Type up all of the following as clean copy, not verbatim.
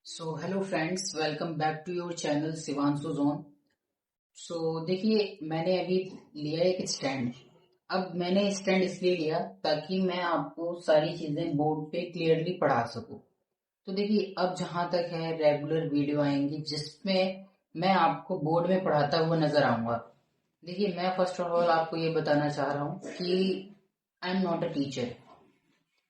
So hello friends, welcome back to your channel Shivanshu zone. So देखिए, मैंने अभी लिया एक स्टैंड। अब मैंने स्टैंड इसलिए लिया ताकि मैं आपको सारी चीजें बोर्ड पे क्लियरली पढ़ा सकूं। तो देखिए, अब जहां तक है रेगुलर वीडियो आएंगी जिसमें मैं आपको बोर्ड में पढ़ाता हुआ नजर आऊंगा। देखिए, मैं फर्स्ट ऑफ ऑल आपको ये बताना चाह रहा हूँ कि I am not a teacher,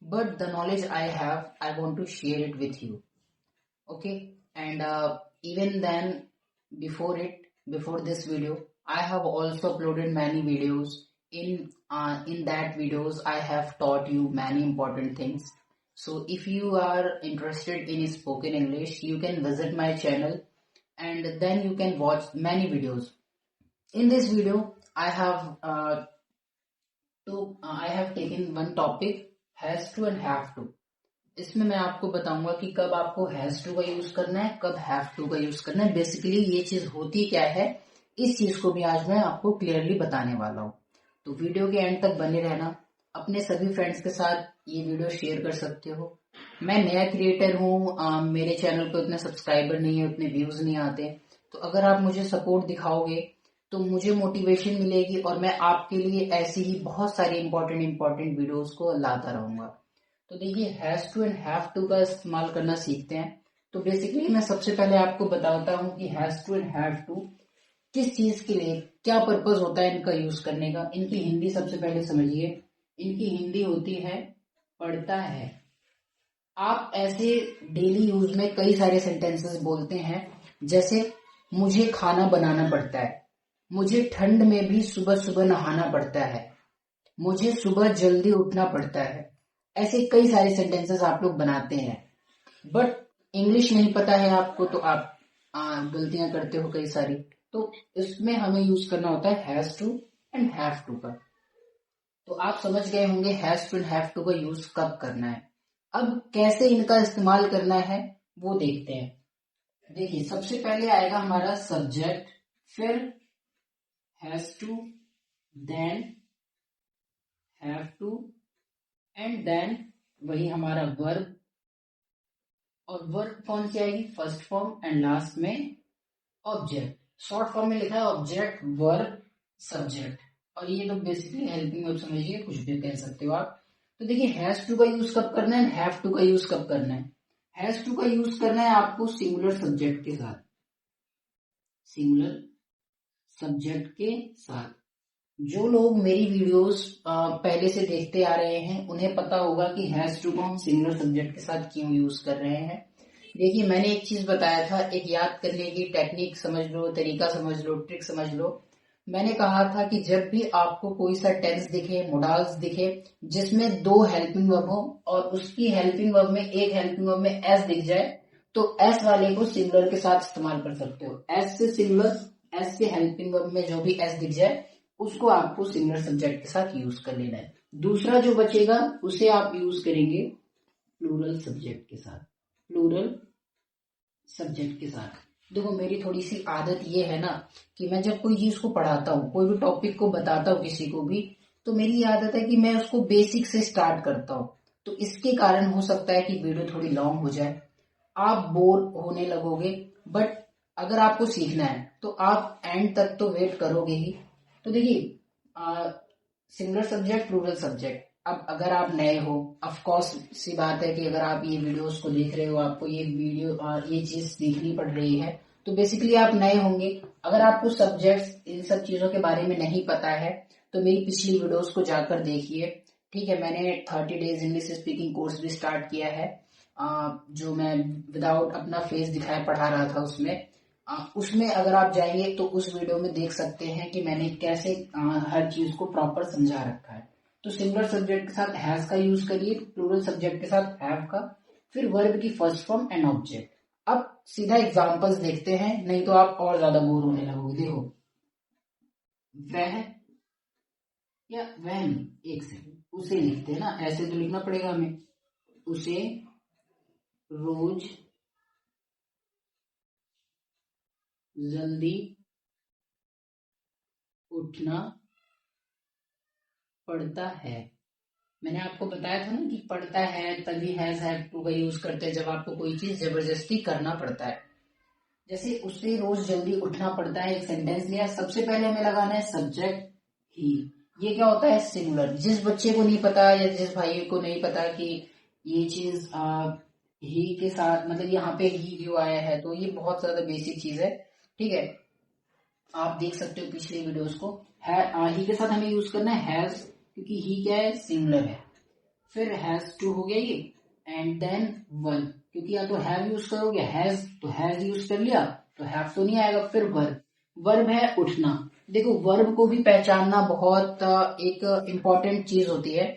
but the knowledge I have I want to share it with you. Okay, and even then, before it before this video, I have also uploaded many videos. In that videos I have taught you many important things. So if you are interested in spoken English, you can visit my channel and then you can watch many videos. In this video I have I have taken one topic, has to and have to. इसमें मैं आपको बताऊंगा कि कब आपको has to का use करना है, कब हैव टू का यूज करना है। बेसिकली ये चीज होती क्या है, इस चीज को भी आज मैं आपको क्लियरली बताने वाला हूँ। तो वीडियो के एंड तक बने रहना। अपने सभी फ्रेंड्स के साथ ये वीडियो शेयर कर सकते हो। मैं नया क्रिएटर हूँ, मेरे चैनल पे उतने सब्सक्राइबर नहीं है, उतने व्यूज नहीं आते। तो अगर आप मुझे सपोर्ट दिखाओगे तो मुझे मोटिवेशन मिलेगी और मैं आपके लिए ऐसी ही बहुत सारी इंपॉर्टेंट वीडियोस को लाता रहूंगा। तो देखिए, has to and have to का इस्तेमाल करना सीखते हैं। तो बेसिकली मैं सबसे पहले आपको बताता हूँ कि has to and have to किस चीज के लिए, क्या पर्पज होता है इनका यूज करने का। इनकी हिंदी सबसे पहले समझिए। इनकी हिंदी होती है पढ़ता है। आप ऐसे डेली यूज में कई सारे सेंटेंसेस बोलते हैं, जैसे मुझे खाना बनाना पड़ता है, मुझे ठंड में भी सुबह सुबह नहाना पड़ता है, मुझे सुबह जल्दी उठना पड़ता है। ऐसे कई सारे सेंटेंसेस आप लोग बनाते हैं, बट इंग्लिश नहीं पता है आपको तो आप गलतियां करते हो कई सारी। तो इसमें हमें यूज करना होता है has to and have to का। तो आप समझ गए होंगे has to and have to का यूज कब करना है। अब कैसे इनका इस्तेमाल करना है वो देखते हैं। देखिए, सबसे पहले आएगा हमारा सब्जेक्ट, फिर has to, then have to, and then वही हमारा वर्ब। और वर्ब कौन सी आएगी, फर्स्ट फॉर्म, एंड लास्ट में ऑब्जेक्ट। शॉर्ट फॉर्म में लिखा है ऑब्जेक्ट वर्ब सब्जेक्ट। और ये तो बेसिकली हेल्पिंग वर्ब समझिए, कुछ भी कह सकते हो आप। तो देखिए, हैज टू का यूज कब करना है, हैव टू का यूज कब करना है। हैज टू का यूज करना है आपको सिंगुलर सब्जेक्ट के साथ, सिंगुलर सब्जेक्ट के साथ। जो लोग मेरी वीडियोस पहले से देखते आ रहे हैं उन्हें पता होगा कि हैज टू को हम सिंगुलर सब्जेक्ट के साथ क्यों यूज कर रहे हैं। देखिए, मैंने एक चीज बताया था, एक याद करने की टेक्निक समझ लो, तरीका समझ लो, ट्रिक समझ लो। मैंने कहा था कि जब भी आपको कोई सा टेंस दिखे, मोडाल्स दिखे जिसमें दो हेल्पिंग वर्ब हो और उसकी हेल्पिंग वर्ब में एक हेल्पिंग वर्ब में एस दिख जाए, तो एस वाले को सिंगुलर के साथ इस्तेमाल कर सकते हो। एस से सिंगुलर, एस से हेल्पिंग वर्ब में जो भी एस दिख जाए उसको आपको सिंगुलर सब्जेक्ट के साथ यूज कर लेना है। दूसरा जो बचेगा उसे आप यूज करेंगे प्लूरल सब्जेक्ट के साथ, प्लूरल सब्जेक्ट के साथ। देखो, मेरी थोड़ी सी आदत ये है ना कि मैं जब कोई चीज को पढ़ाता हूँ, कोई भी टॉपिक को बताता हूँ किसी को भी, तो मेरी आदत है कि मैं उसको बेसिक से स्टार्ट करता हूँ। तो इसके कारण हो सकता है कि वीडियो थोड़ी लॉन्ग हो जाए, आप बोर होने लगोगे। बट अगर आपको सीखना है तो आप एंड तक तो वेट करोगे ही। तो देखिए, सिंगुलर सब्जेक्ट, प्लूरल सब्जेक्ट। अब अगर आप नए हो, ऑफ कोर्स सी बात है कि अगर आप ये वीडियोस को देख रहे हो, आपको ये वीडियो और ये चीज सीखनी पड़ रही है, तो बेसिकली आप नए होंगे। अगर आपको सब्जेक्ट्स, इन सब चीजों के बारे में नहीं पता है तो मेरी पिछली वीडियोस को जाकर देखिए। ठीक है, मैंने 30 डेज इंग्लिश स्पीकिंग कोर्स भी स्टार्ट किया है, जो मैं विदाउट अपना फेस दिखाए पढ़ा रहा था उसमें। उसमें अगर आप जाइए तो उस वीडियो में देख सकते हैं कि मैंने कैसे हर चीज को प्रॉपर समझा रखा है। तो सिंगुलर सब्जेक्ट के साथ हैज का यूज करिए, प्लूरल सब्जेक्ट के साथ हैव का, फिर वर्ब की फर्स्ट फॉर्म एंड ऑब्जेक्ट। अब सीधा एग्जांपल्स देखते हैं, नहीं तो आप और ज्यादा बोर होने लगोगे। देखो, वह, या वह नहीं, एक सेकंड, उसे लिखते हैं ना, ऐसे तो लिखना पड़ेगा हमें। उसे रोज जल्दी उठना पड़ता है। मैंने आपको बताया था ना कि पढ़ता है तभी हैज हैव टू का यूज करते हैं जब आपको कोई चीज जबरदस्ती करना पड़ता है। जैसे उससे रोज जल्दी उठना पड़ता है, एक सेंटेंस लिया, सबसे पहले हमें लगाना है सब्जेक्ट ही। ये क्या होता है? सिंगुलर। जिस बच्चे को नहीं पता या जिस भाई को नहीं पता कि ये चीज ही के साथ मतलब यहाँ पे ही क्यों आया है, तो ये बहुत ज्यादा बेसिक चीज है। ठीक है, आप देख सकते हो पिछले वीडियोस को। है ही के साथ हमें यूज करना है हैज, क्योंकि ही क्या है? सिंगुलर है। फिर हैज टू हो गया ये, एंड देन वर्ब, क्योंकि या तो हैव यूज करोगे हैज तो हैज यूज कर लिया तो हैव तो नहीं आएगा। फिर वर्ब, वर्ब है उठना। देखो वर्ब को भी पहचानना बहुत एक इम्पॉर्टेंट चीज होती है।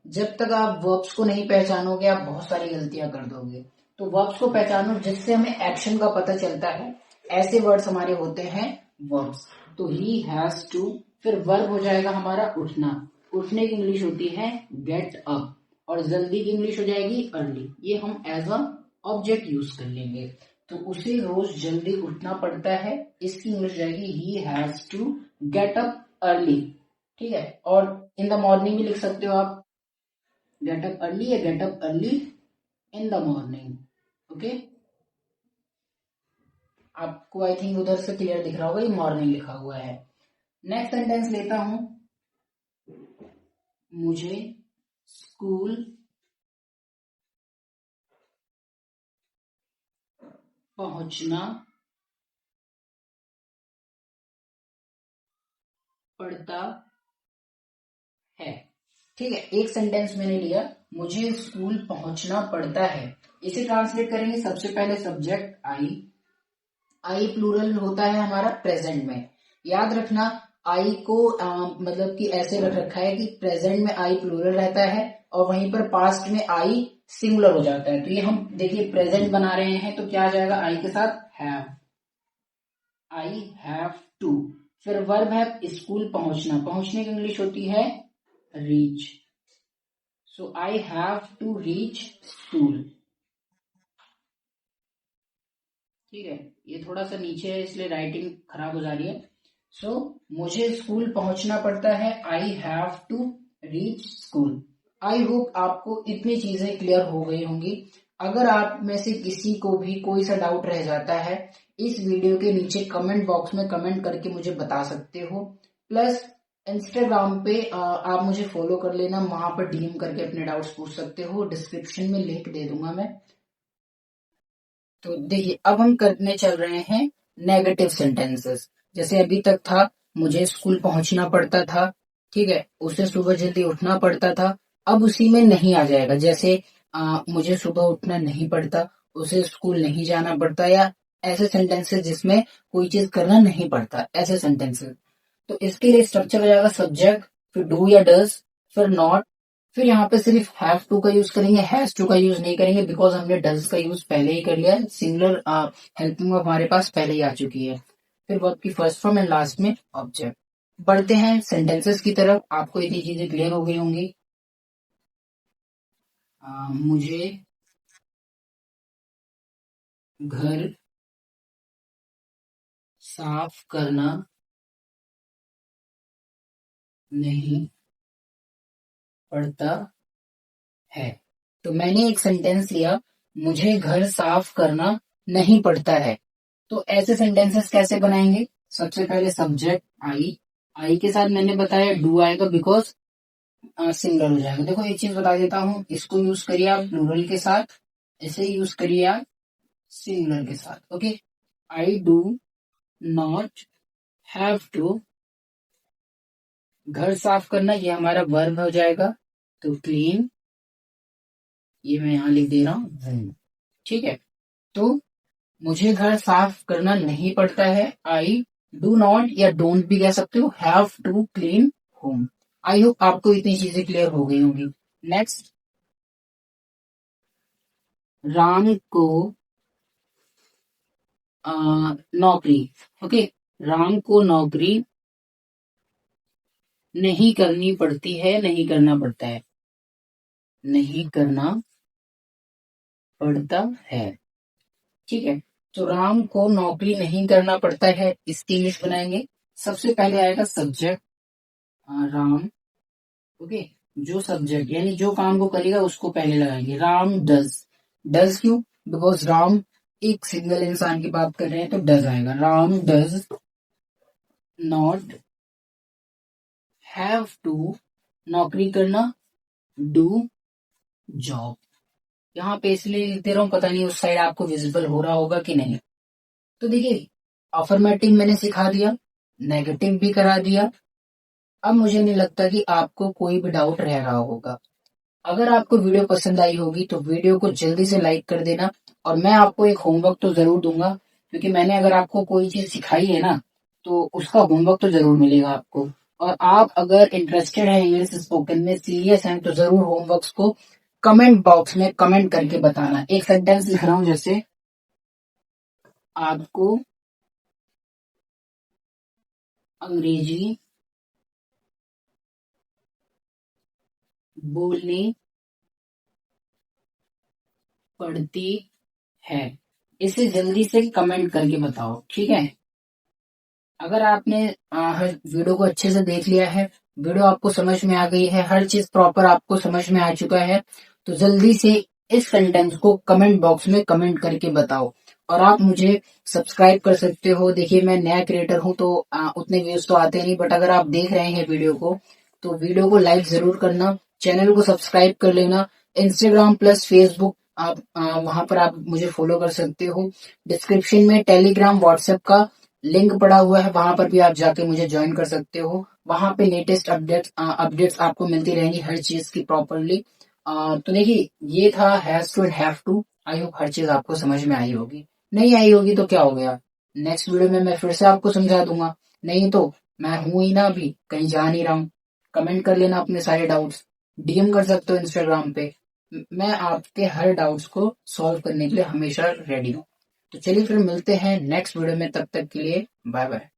जब तक आप वर्ब्स को नहीं पहचानोगे आप बहुत सारी गलतियां कर दोगे। तो वर्ब्स को पहचानो जिससे हमें एक्शन का पता चलता है। ऐसे वर्ड्स हमारे होते हैं वर्ब्स। तो ही हैज टू, फिर वर्ब हो जाएगा हमारा उठना। उठने की इंग्लिश होती है गेट अप, और जल्दी की इंग्लिश हो जाएगी अर्ली। ये हम एज अ ऑब्जेक्ट यूज कर लेंगे। तो उसे रोज जल्दी उठना पड़ता है, इसकी इंग्लिश जाएगी ही has to get up early. ठीक है, और इन द मॉर्निंग भी लिख सकते हो आप, गेट अप अर्ली या gate up early in the morning. Okay, आपको आई थिंक उधर से क्लियर दिख रहा होगा, ये मॉर्निंग लिखा हुआ है। नेक्स्ट सेंटेंस लेता हूं, मुझे स्कूल पहुंचना पड़ता है। ठीक है, एक सेंटेंस मैंने लिया, मुझे स्कूल पहुंचना पड़ता है। इसे ट्रांसलेट करेंगे। सबसे पहले सब्जेक्ट आई। आई प्लूरल होता है हमारा प्रेजेंट में। याद रखना, आई को मतलब कि ऐसे रख रखा है कि प्रेजेंट में आई प्लूरल रहता है और वहीं पर पास्ट में आई सिंगुलर हो जाता है। तो ये हम देखिए प्रेजेंट बना रहे हैं तो क्या आ जाएगा? आई के साथ हैव, आई हैव टू। फिर वर्ब है स्कूल पहुंचना, पहुंचने की इंग्लिश होती है reach. So I have to reach school. ठीक है, ये थोड़ा सा नीचे है इसलिए राइटिंग खराब हो जा रही है। सो मुझे स्कूल पहुंचना पड़ता है, I have to reach school. I hope आपको इतनी चीजें क्लियर हो गई होंगी। अगर आप में से किसी को भी कोई सा डाउट रह जाता है, इस वीडियो के नीचे कमेंट बॉक्स में कमेंट करके मुझे बता सकते हो। प्लस इंस्टाग्राम पे आप मुझे फॉलो कर लेना, वहां पर डीएम करके अपने डाउट्स पूछ सकते हो। डिस्क्रिप्शन में लिंक दे दूंगा मैं। तो देखिए अब हम करने चल रहे हैं नेगेटिव सेंटेंसेस। जैसे अभी तक था मुझे स्कूल पहुंचना पड़ता था, ठीक है, उसे सुबह जल्दी उठना पड़ता था। अब उसी में नहीं आ जाएगा। जैसे मुझे सुबह उठना नहीं पड़ता, उसे स्कूल नहीं जाना पड़ता, या ऐसे सेंटेंसेस जिसमें कोई चीज करना नहीं पड़ता, ऐसे सेंटेंसेस। तो इसके लिए स्ट्रक्चर हो जाएगा सब्जेक्ट, फिर डू या डज, फिर नॉट, फिर यहाँ पे सिर्फ हैव टू का यूज करेंगे, हैज टू का यूज नहीं करेंगे बिकॉज हमने डज का यूज पहले ही कर लिया है। सिंगुलर हेल्पिंग वर्ब हमारे पास पहले ही आ चुकी है। फिर वर्ब की फर्स्ट फॉर्म एंड लास्ट में ऑब्जेक्ट। बढ़ते हैं सेंटेंसेस की तरफ। आपको इतनी चीजें क्लियर हो गई होंगी। मुझे घर साफ करना नहीं पड़ता है। तो मैंने एक सेंटेंस लिया, मुझे घर साफ करना नहीं पड़ता है। तो ऐसे सेंटेंसेस कैसे बनाएंगे? सबसे पहले सब्जेक्ट आई, आई के साथ मैंने बताया डू आएगा बिकॉज सिंगल हो जाएगा। देखो एक चीज बता देता हूँ, इसको यूज करिए आप प्लूरल के साथ, इसे यूज करिए आप सिंगुलर के साथ। Okay, I do not have to, घर साफ करना ये हमारा वर्ब हो जाएगा, तो क्लीन, ये मैं यहाँ लिख दे रहा हूँ। ठीक है, तो मुझे घर साफ करना नहीं पड़ता है, आई डू नॉट या डोंट भी कह सकते हो, have to clean home. I hope आपको इतनी चीजें क्लियर हो गई होंगी। नेक्स्ट, राम को नौकरी। ओके, राम को नौकरी नहीं करनी पड़ती है, नहीं करना पड़ता है, नहीं करना पड़ता है। ठीक है, तो राम को नौकरी नहीं करना पड़ता है, इसकी इंग्लिश बनाएंगे। सबसे पहले आएगा सब्जेक्ट राम, ओके, जो सब्जेक्ट यानी जो काम को करेगा उसको पहले लगाएंगे। राम डज, डज क्यों? बिकॉज राम एक सिंगल इंसान की बात कर रहे हैं तो डज आएगा। Ram does not have to, नौकरी करना, डू जॉब। यहाँ पे इसलिए लिख दे रहा हूँ, पता नहीं उस साइड आपको विजिबल हो रहा होगा कि नहीं। तो देखिए, अफर्मेटिव मैंने सिखा दिया, नेगेटिव भी करा दिया। अब मुझे नहीं लगता कि आपको कोई भी डाउट रह रहा होगा। अगर आपको वीडियो पसंद आई होगी तो वीडियो को जल्दी से लाइक कर देना। और मैं आपको एक होमवर्क तो जरूर दूंगा, क्योंकि मैंने अगर आपको कोई चीज सिखाई है ना तो उसका होमवर्क तो जरूर मिलेगा आपको। और आप अगर इंटरेस्टेड है इंग्लिश स्पोकन में, सीरियस हैं, तो जरूर होमवर्क्स को कमेंट बॉक्स में कमेंट करके बताना। एक सेंटेंस लिख रहा हूं, जैसे आपको अंग्रेजी बोलनी पड़ती है, इसे जल्दी से कमेंट करके बताओ, ठीक है। अगर आपने हर वीडियो को अच्छे से देख लिया है, वीडियो आपको समझ में आ गई है, हर चीज प्रॉपर आपको समझ में आ चुका है, तो जल्दी से इस सेंटेंस को कमेंट बॉक्स में कमेंट करके बताओ। और आप मुझे सब्सक्राइब कर सकते हो। देखिए, मैं नया क्रिएटर हूं तो उतने व्यूज तो आते नहीं, बट अगर आप देख रहे हैं वीडियो को तो वीडियो को लाइक जरूर करना, चैनल को सब्सक्राइब कर लेना। इंस्टाग्राम प्लस फेसबुक आप वहां पर आप मुझे फॉलो कर सकते हो। डिस्क्रिप्शन में टेलीग्राम व्हाट्सएप का लिंक पड़ा हुआ है, वहां पर भी आप जाके मुझे ज्वाइन कर सकते हो। वहां पे लेटेस्ट अपडेट्स आपको मिलती रहेंगी हर चीज की प्रॉपरली। तो देखिए, ये था has to and have to. I hope हर चीज आपको समझ में आई होगी। नहीं आई होगी तो क्या हो गया, नेक्स्ट वीडियो में मैं फिर से आपको समझा दूंगा। नहीं तो मैं हूं ही ना, अभी कहीं जा नहीं रहा हूँ। कमेंट कर लेना अपने सारे डाउट्स, डीएम कर सकते हो इंस्टाग्राम पे। मैं आपके हर डाउट्स को सॉल्व करने के लिए हमेशा रेडी हूँ। तो चलिए फिर मिलते हैं नेक्स्ट वीडियो में, तब तक के लिए बाय बाय।